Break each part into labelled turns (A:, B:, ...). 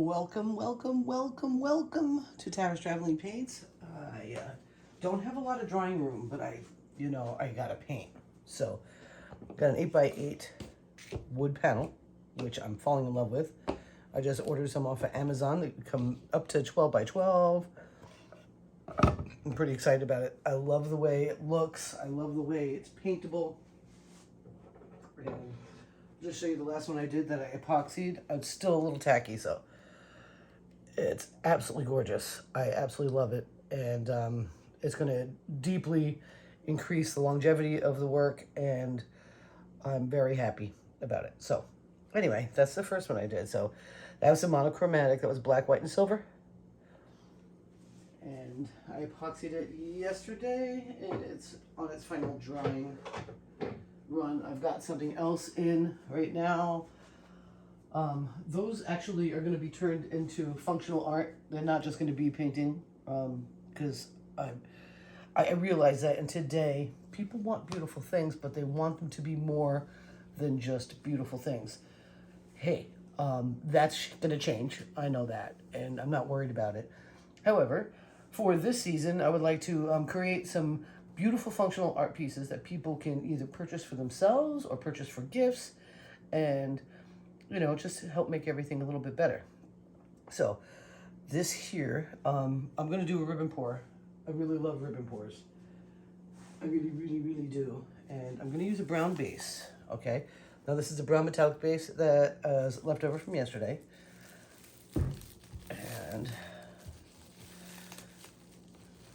A: Welcome, welcome, welcome, welcome to Tara's Traveling Paints. I don't have a lot of drawing room, but I gotta paint. So, got an 8x8 wood panel, which I'm falling in love with. I just ordered some off of Amazon. They come up to 12x12. I'm pretty excited about it. I love the way it looks. I love the way it's paintable. And I'll just show you the last one I did that I epoxied. It's still a little tacky, so it's absolutely gorgeous. I absolutely love it. And it's going to deeply increase the longevity of the work, and I'm very happy about it. So anyway, that's the first one I did. So that was a monochromatic. That was black, white, and silver. And I epoxied it yesterday, and it's on its final drying run. I've got something else in right now. Those actually are going to be turned into functional art. They're not just going to be painting, because I realize that in today, people want beautiful things, but they want them to be more than just beautiful things. Hey, that's going to change. I know that, and I'm not worried about it. However, for this season, I would like to create some beautiful functional art pieces that people can either purchase for themselves or purchase for gifts, and just to help make everything a little bit better. So this here, I'm going to do a ribbon pour. I really love ribbon pours. I really, really, really do. And I'm going to use a brown base, okay? Now this is a brown metallic base that is left over from yesterday. And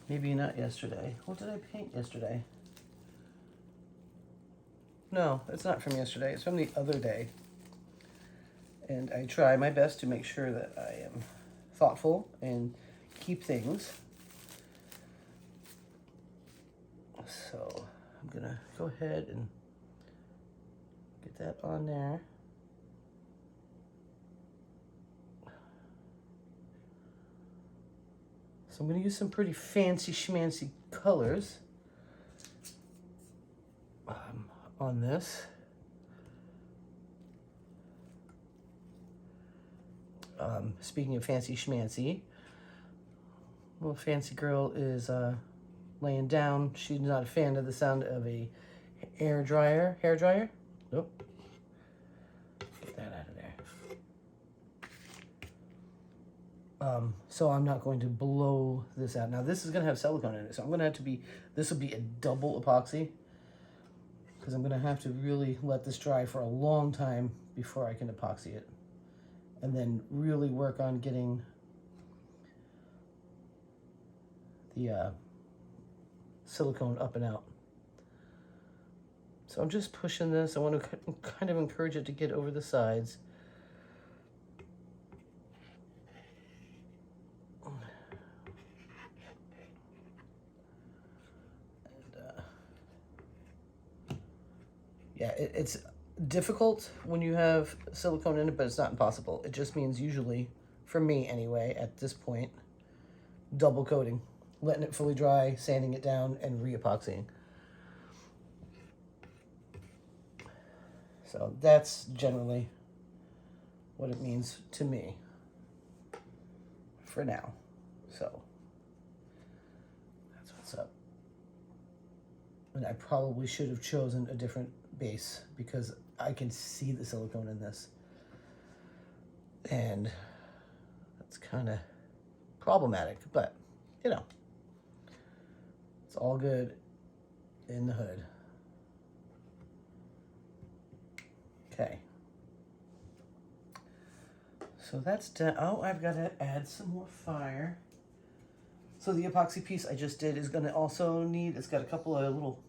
A: maybe not yesterday. What did I paint yesterday? No, it's not from yesterday. It's from the other day. And I try my best to make sure that I am thoughtful and keep things. So I'm gonna go ahead and get that on there. So I'm gonna use some pretty fancy schmancy colors on this. Speaking of fancy schmancy, little fancy girl is laying down. She's not a fan of the sound of a hair dryer. Nope. Get that out of there. So I'm not going to blow this out. Now this is going to have silicone in it, so I'm going to have to be, this will be a double epoxy, because I'm going to have to really let this dry for a long time before I can epoxy it. And then really work on getting the silicone up and out. So I'm just pushing this. I want to kind of encourage it to get over the sides. And yeah, it's difficult when you have silicone in it, but it's not impossible. It just means usually, for me anyway, at this point, double coating, letting it fully dry, sanding it down, and re-epoxying. So that's generally what it means to me for now. So that's what's up. And I probably should have chosen a different base, because I can see the silicone in this, and that's kind of problematic, but it's all good in the hood. Okay, so that's done. Oh, I've got to add some more fire. So the epoxy piece I just did is going to also need, it's got a couple of little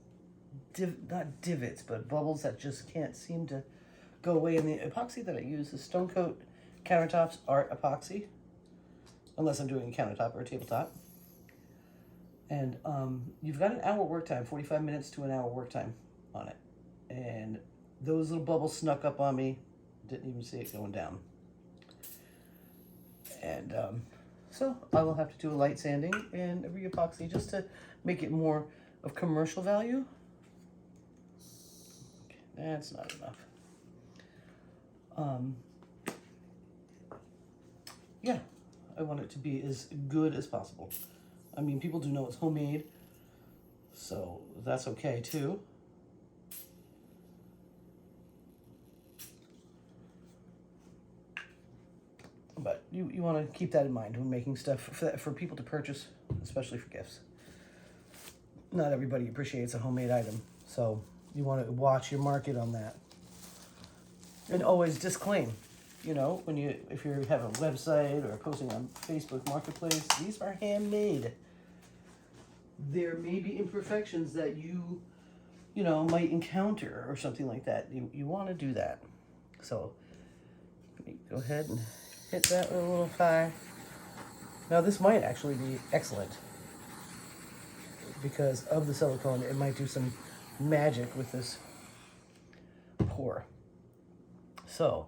A: not divots, but bubbles that just can't seem to go away. And the epoxy that I use is Stone Coat Countertops Art Epoxy, unless I'm doing a countertop or a tabletop. And you've got an hour work time, 45 minutes to an hour work time on it. And those little bubbles snuck up on me, didn't even see it going down. And so I will have to do a light sanding and a re-epoxy just to make it more of commercial value. That's not enough. yeah, I want it to be as good as possible. I mean, people do know it's homemade, so that's okay too. But you want to keep that in mind when making stuff for people to purchase, especially for gifts. Not everybody appreciates a homemade item, so you want to watch your market on that. And always disclaim, you know, if you have a website or posting on Facebook Marketplace, these are handmade. There may be imperfections that you might encounter or something like that. You want to do that. So let me go ahead and hit that with a little fire. Now this might actually be excellent because of the silicone. It might do some magic with this pour. So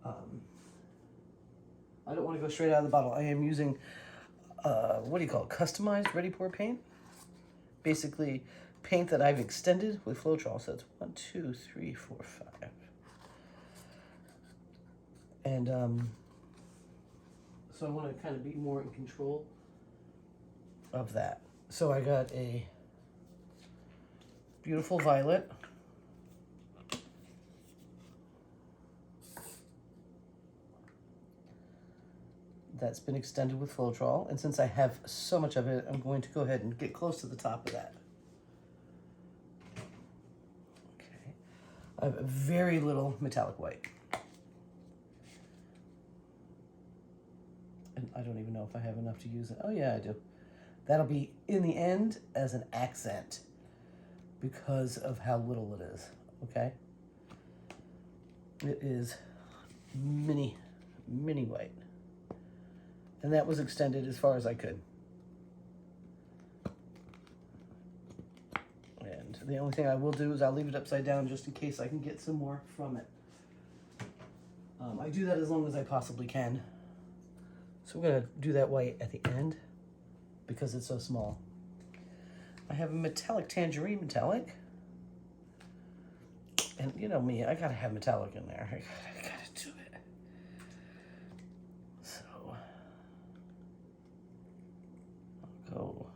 A: I don't want to go straight out of the bottle. I am using customized ready pour paint. Basically paint that I've extended with Floetrol. So it's 1, 2, 3, 4, 5. And so I want to kind of be more in control of that. So I got a beautiful violet. That's been extended with Floetrol. And since I have so much of it, I'm going to go ahead and get close to the top of that. Okay. I have very little metallic white. And I don't even know if I have enough to use it. Oh yeah, I do. That'll be in the end as an accent because of how little it is, okay? It is mini white. And that was extended as far as I could. And the only thing I will do is I'll leave it upside down just in case I can get some more from it. I do that as long as I possibly can. So we're gonna do that white at the end because it's so small. I have a metallic tangerine metallic. And you know me, I gotta have metallic in there. I gotta do it. So I'll go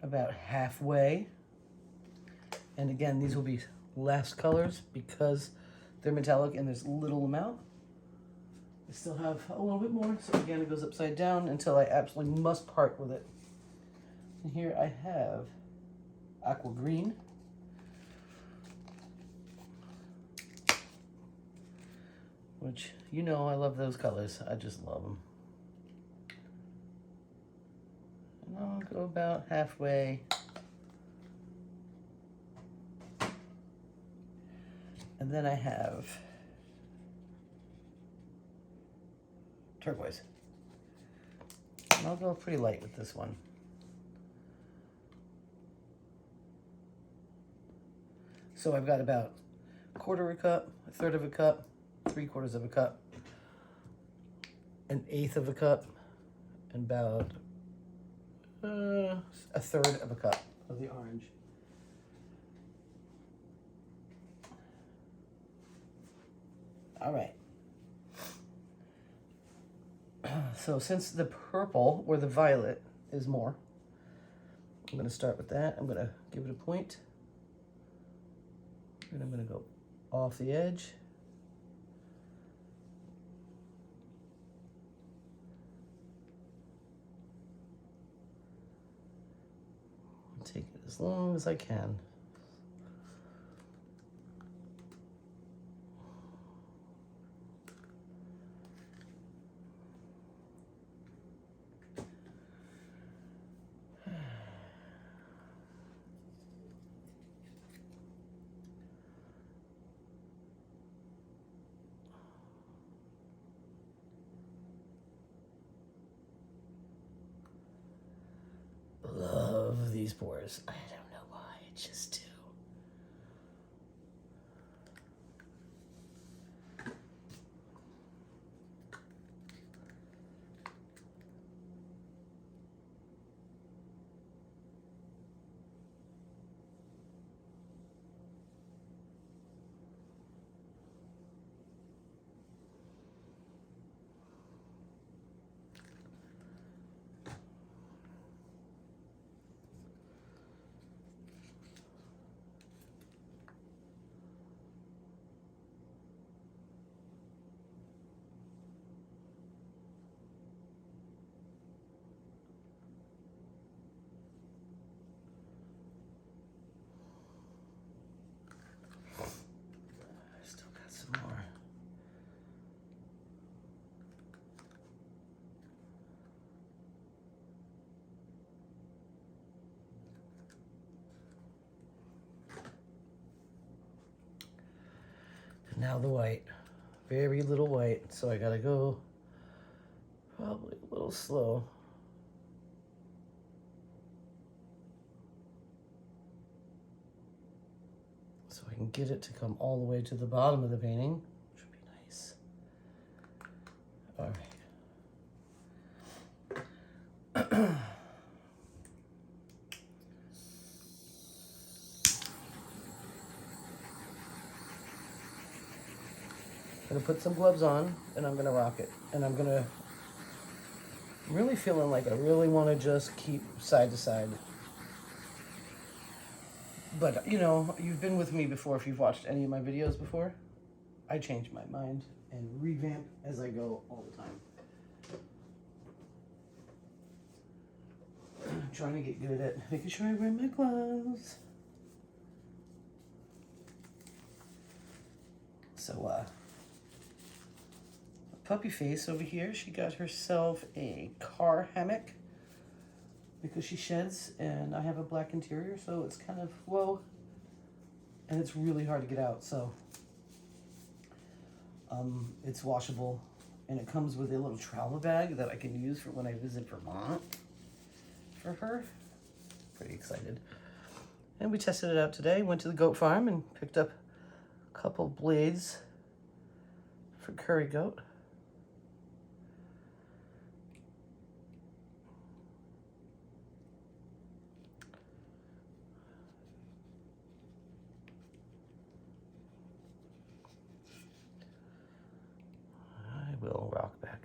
A: about halfway. And again, these will be less colors because they're metallic and there's little amount. I still have a little bit more, so again, it goes upside down until I absolutely must part with it. And here I have aqua green. Which, you know, I love those colors. I just love them. And I'll go about halfway. And then I have turquoise. And I'll go pretty light with this one. So I've got about 1/4 cup, 1/3 of a cup, 3/4 of a cup, 1/8 of a cup, and about 1/3 of a cup of the orange. All right. So since the purple or the violet is more, I'm going to start with that. I'm going to give it a point. And I'm going to go off the edge. Take it as long as I can. Love these pours. I don't know why, I just do. Now the white. Very little white, so I gotta go probably a little slow. So I can get it to come all the way to the bottom of the painting, which would be nice. All right. I'm gonna put some gloves on and I'm gonna rock it. And I'm really feeling like I really wanna just keep side to side. But you know, you've been with me before if you've watched any of my videos before. I change my mind and revamp as I go all the time. I'm trying to get good at making sure I wear my gloves. So, Puppy Face over here, she got herself a car hammock because she sheds, and I have a black interior, so it's kind of low, and it's really hard to get out, so it's washable, and it comes with a little travel bag that I can use for when I visit Vermont for her. Pretty excited. And we tested it out today, went to the goat farm and picked up a couple blades for curry goat. I will rock back.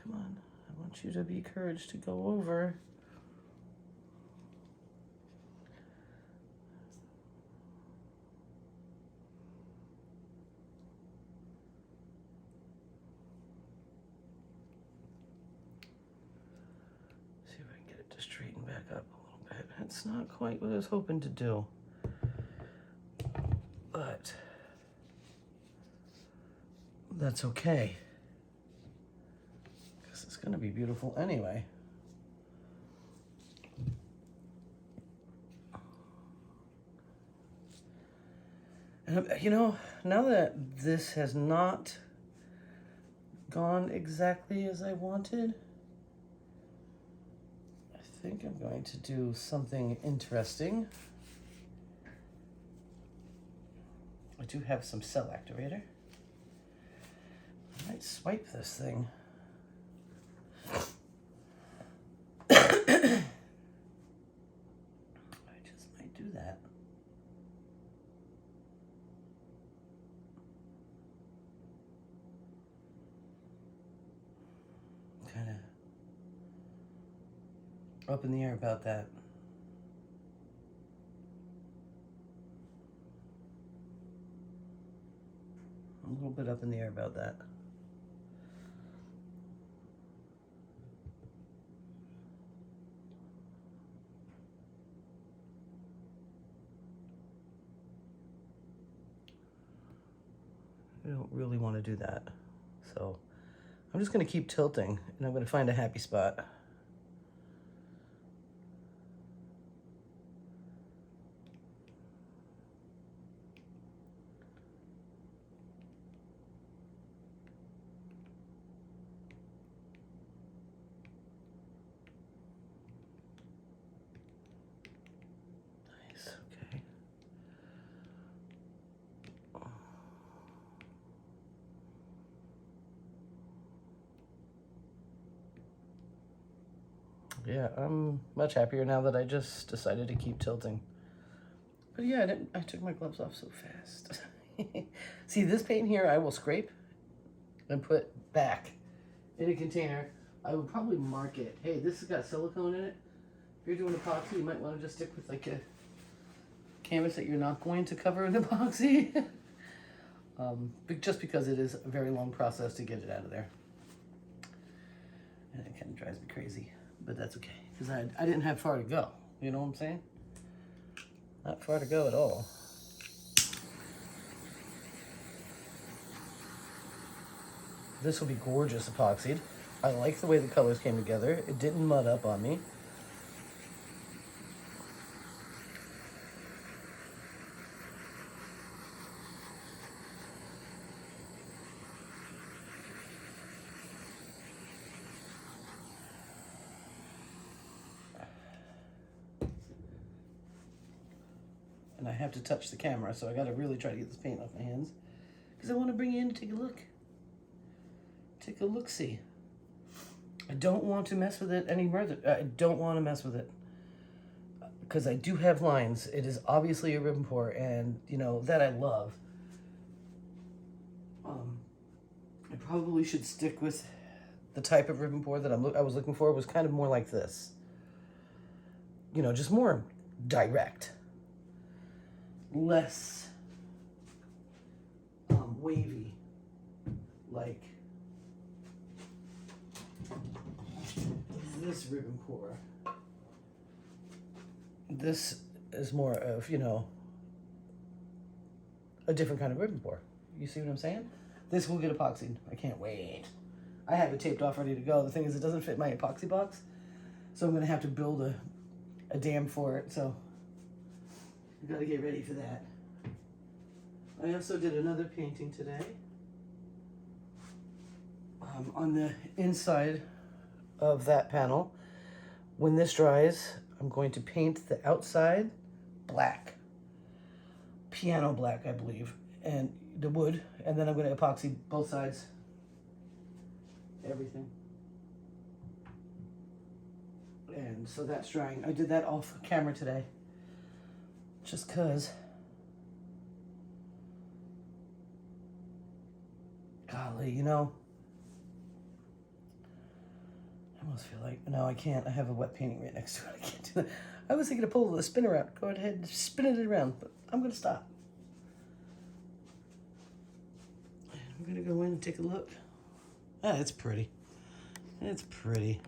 A: Come on, I want you to be encouraged to go over. See if I can get it to straighten back up a little bit. It's not quite what I was hoping to do, but that's okay. It's gonna be beautiful anyway. And you know, now that this has not gone exactly as I wanted, I think I'm going to do something interesting. I do have some cell activator. I might swipe this thing. Kind of up in the air about that. A little bit up in the air about that. I don't really want to do that. So I'm just going to keep tilting, and I'm going to find a happy spot. Nice, okay. Yeah, I'm much happier now that I just decided to keep tilting. But yeah, I took my gloves off so fast. See, this paint here I will scrape and put back in a container. I would probably mark it. Hey, this has got silicone in it. If you're doing epoxy, you might want to just stick with like a canvas that you're not going to cover in epoxy. Just because it is a very long process to get it out of there. And it kind of drives me crazy. But that's okay, because I didn't have far to go. You know what I'm saying? Not far to go at all. This will be gorgeous epoxied. I like the way the colors came together. It didn't mud up on me. And I have to touch the camera, so I gotta really try to get this paint off my hands. Because I want to bring you in to take a look. Take a look-see. I don't want to mess with it any further. I don't want to mess with it. Because I do have lines. It is obviously a rip and pour, and, you know, that I love. I probably should stick with the type of rip and pour that I was looking for. Was kind of more like this. You know, just more direct. Less wavy, like this rip and pour. This is more of, you know, a different kind of rip and pour. You see what I'm saying? This will get epoxied. I can't wait. I have it taped off, ready to go. The thing is, it doesn't fit my epoxy box, so I'm gonna have to build a dam for it. So I gotta get ready for that. I also did another painting today. On the inside of that panel. When this dries, I'm going to paint the outside black. Piano black, I believe. And the wood. And then I'm going to epoxy both sides. Everything. And so that's drying. I did that off camera today. Just 'cause. Golly, you know. I almost feel like, no, I can't. I have a wet painting right next to it. I can't do that. I was thinking to pull the spinner out. Go ahead and spin it around, but I'm going to stop. I'm going to go in and take a look. Ah, it's pretty. It's pretty.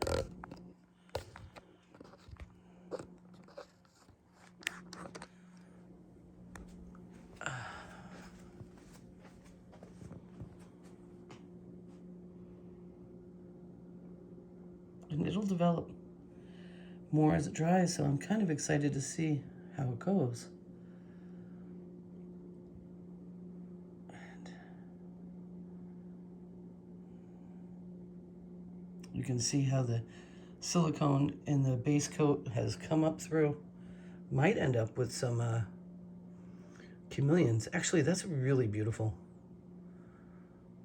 A: And it'll develop more as it dries, so I'm kind of excited to see how it goes. And you can see how the silicone in the base coat has come up through. Might end up with some chameleons. Actually, that's really beautiful.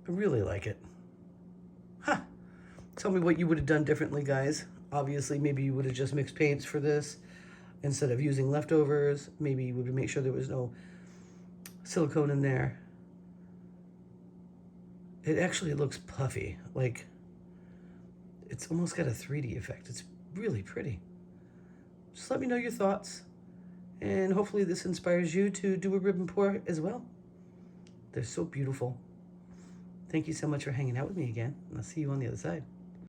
A: I really like it. Huh. Tell me what you would have done differently, guys. Obviously, maybe you would have just mixed paints for this instead of using leftovers. Maybe you would make sure there was no silicone in there. It actually looks puffy. Like, it's almost got a 3D effect. It's really pretty. Just let me know your thoughts. And hopefully this inspires you to do a rib and pour as well. They're so beautiful. Thank you so much for hanging out with me again. And I'll see you on the other side.